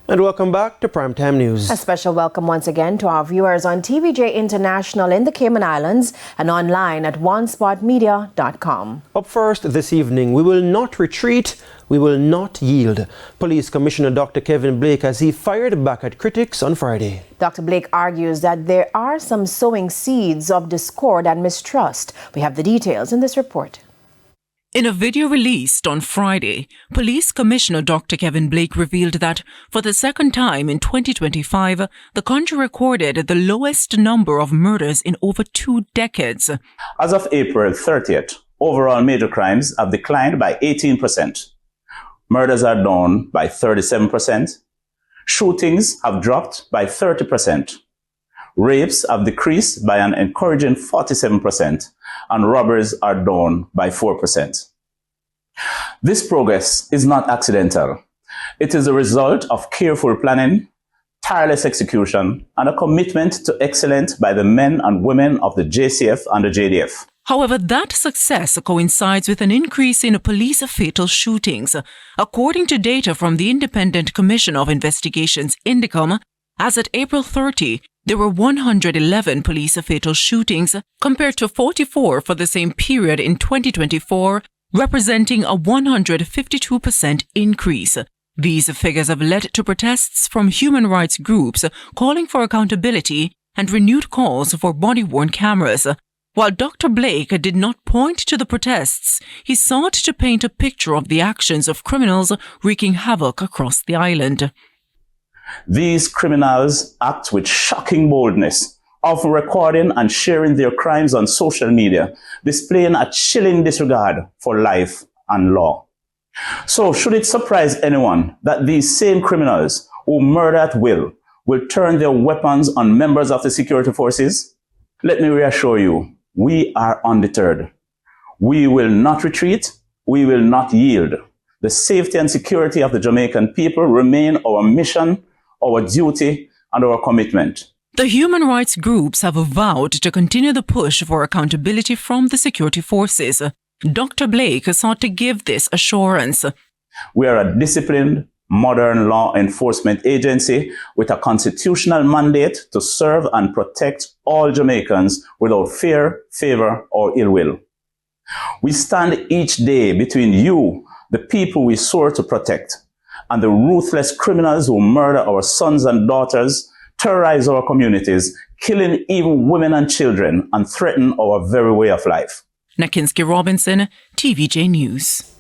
And welcome back to Primetime News. A special welcome once again to our viewers on TVJ International in the Cayman Islands and online at onespotmedia.com. Up first this evening, we will not retreat, we will not yield. Police Commissioner Dr. Kevin Blake as he fired back at critics on Friday. Dr. Blake argues that there are some sowing seeds of discord and mistrust. We have the details in this report. In a video released on Friday, Police Commissioner Dr. Kevin Blake revealed that for the second time in 2025, the country recorded the lowest number of murders in over 2 decades. As of April 30th, overall major crimes have declined by 18%. Murders are down by 37%. Shootings have dropped by 30%. Rapes have decreased by an encouraging 47%, and robberies are down by 4%. This progress is not accidental. It is a result of careful planning, tireless execution, and a commitment to excellence by the men and women of the JCF and the JDF. However, that success coincides with an increase in police fatal shootings. According to data from the Independent Commission of Investigations, INDICOM, as at April 30, there were 111 police fatal shootings compared to 44 for the same period in 2024, representing a 152% increase. These figures have led to protests from human rights groups calling for accountability and renewed calls for body-worn cameras. While Dr. Blake did not point to the protests, he sought to paint a picture of the actions of criminals wreaking havoc across the island. These criminals act with shocking boldness, often recording and sharing their crimes on social media, displaying a chilling disregard for life and law. So, should it surprise anyone that these same criminals who murder at will turn their weapons on members of the security forces? Let me reassure you, we are undeterred. We will not retreat, we will not yield. The safety and security of the Jamaican people remain our mission, our duty, and our commitment. The human rights groups have vowed to continue the push for accountability from the security forces. Dr. Blake sought to give this assurance. We are a disciplined, modern law enforcement agency with a constitutional mandate to serve and protect all Jamaicans without fear, favor, or ill will. We stand each day between you, the people we swore to protect, and the ruthless criminals who murder our sons and daughters, terrorize our communities, killing even women and children, and threaten our very way of life. Nakinski Robinson, TVJ News.